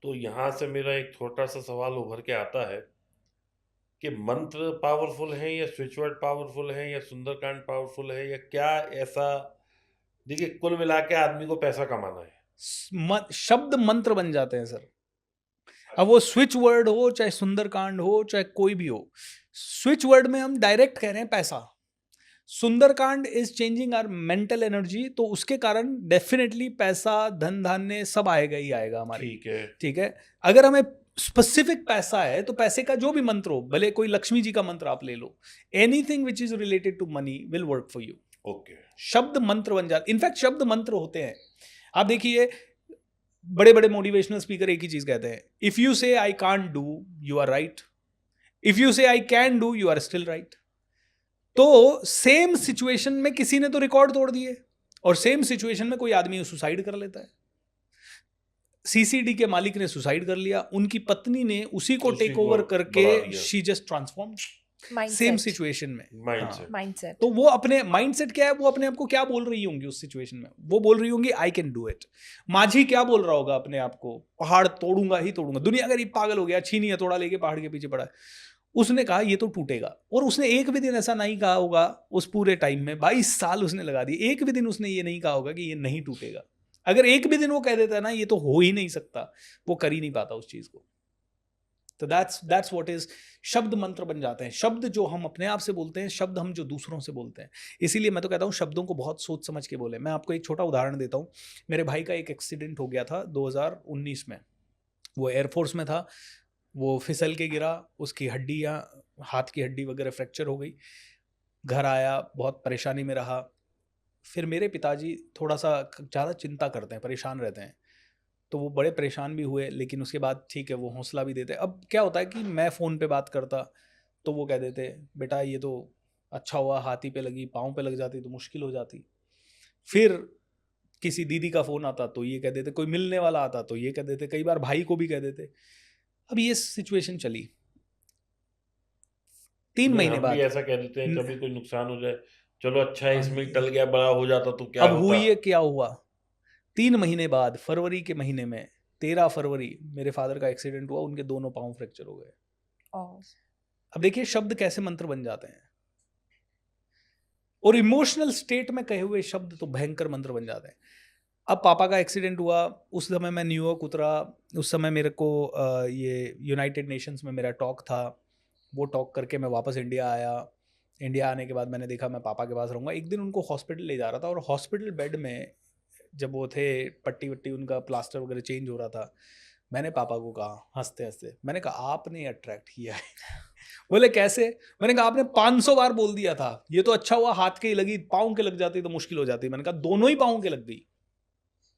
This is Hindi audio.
तो यहाँ से मेरा एक छोटा सा सवाल उभर के आता है कि मंत्र पावरफुल हैं या स्विच वर्ड पावरफुल हैं या सुंदरकांड पावरफुल है या क्या ऐसा। देखिए, कुल मिला के आदमी को पैसा कमाना है। शब्द मंत्र बन जाते हैं सर। अब वो स्विच वर्ड हो, चाहे सुंदरकांड हो, चाहे कोई भी हो। स्विच वर्ड में हम डायरेक्ट कह रहे हैं पैसा। Sundarkand is changing our mental energy, तो उसके कारण डेफिनेटली पैसा, धन धान्य सब आएगा ही आएगा हमारे। ठीक है। ठीक है। अगर हमें स्पेसिफिक पैसा है तो पैसे का जो भी मंत्र हो, भले कोई लक्ष्मी जी का मंत्र आप ले लो, anything which is related to money will work for you. Okay. शब्द मंत्र बन जाते, इनफैक्ट शब्द मंत्र होते हैं। आप देखिए, बड़े बड़े मोटिवेशनल स्पीकर एक ही चीज कहते हैं, if you say I can't do, you are right. If you say I can do, you are still right. तो सेम सिचुएशन में किसी ने तो रिकॉर्ड तोड़ दिए, और सेम सिचुएशन में कोई आदमी सुसाइड कर लेता है। सीसीडी के मालिक ने सुसाइड कर लिया, उनकी पत्नी ने उसी को टेक ओवर करके she just transform. Same situation में माइंडसेट। तो वो अपने माइंडसेट क्या है, वो अपने आप को क्या बोल रही होंगी उस सिचुएशन में, वो बोल रही होंगी आई कैन डू इट। माझी क्या बोल रहा होगा अपने आप को, पहाड़ तोड़ूंगा ही तोड़ूंगा, दुनिया गरीब पागल हो गया, छीनी हथौड़ा लेके पहाड़ के पीछे पड़ा है। उसने कहा ये तो टूटेगा, और उसने एक भी दिन ऐसा नहीं कहा होगा उस पूरे टाइम में, 22 साल उसने लगा दिए, एक भी दिन उसने ये नहीं कहा होगा कि ये नहीं टूटेगा। अगर एक भी दिन वो कह देता है ना ये तो हो ही नहीं सकता, वो कर ही नहीं पाता उस चीज को। तो दैट्स व्हाट इज, शब्द मंत्र बन जाते हैं। शब्द जो हम अपने आप से बोलते हैं, शब्द हम जो दूसरों से बोलते हैं। इसीलिए मैं तो कहता हूँ शब्दों को बहुत सोच समझ के बोले। मैं आपको एक छोटा उदाहरण देता हूँ। मेरे भाई का एक एक्सीडेंट हो गया था 2019 में। वो एयरफोर्स में था, वो फिसल के गिरा, उसकी हड्डियाँ, हाथ की हड्डी वगैरह फ्रैक्चर हो गई। घर आया, बहुत परेशानी में रहा। फिर मेरे पिताजी थोड़ा सा ज़्यादा चिंता करते हैं, परेशान रहते हैं, तो वो बड़े परेशान भी हुए, लेकिन उसके बाद ठीक है वो हौसला भी देते। अब क्या होता है कि मैं फ़ोन पे बात करता तो वो कह देते बेटा ये तो अच्छा हुआ हाथी पे लगी, पाँव पे लग जाती तो मुश्किल हो जाती। फिर किसी दीदी का फ़ोन आता तो ये कह देते, कोई मिलने वाला आता तो ये कह देते, कई बार भाई को भी कह देते। अब ये सिचुएशन चली 3 महीने हम भी बाद। ऐसा कह देते हैं, कभी कोई नुकसान हो जाए, चलो अच्छा है इसमें टल गया, बड़ा हो जाता तो क्या अब होता। हुई है क्या हुआ, 3 महीने बाद फरवरी के महीने में 13 फरवरी मेरे फादर का एक्सीडेंट हुआ, उनके दोनों पाँव फ्रैक्चर हो गए। अब देखिए शब्द कैसे मंत्र बन जाते हैं, और इमोशनल स्टेट में कहे हुए शब्द तो भयंकर मंत्र बन जाते हैं। अब पापा का एक्सीडेंट हुआ, उस समय मैं न्यूयॉर्क उतरा। उस समय मेरे को ये यूनाइटेड नेशंस में मेरा टॉक था। वो टॉक करके मैं वापस इंडिया आया। इंडिया आने के बाद मैंने देखा मैं पापा के पास रहूँगा। एक दिन उनको हॉस्पिटल ले जा रहा था, और हॉस्पिटल बेड में जब वो थे, पट्टी वट्टी उनका प्लास्टर वगैरह चेंज हो रहा था, मैंने पापा को कहा हंसते हंसते, मैंने कहा आपने अट्रैक्ट किया है। बोले कैसे? मैंने कहा आपने 500 बार बोल दिया था ये तो अच्छा हुआ हाथ के ही लगी, पाँव के लग जाती तो मुश्किल हो जाती। मैंने कहा दोनों ही पाँव के लग गई।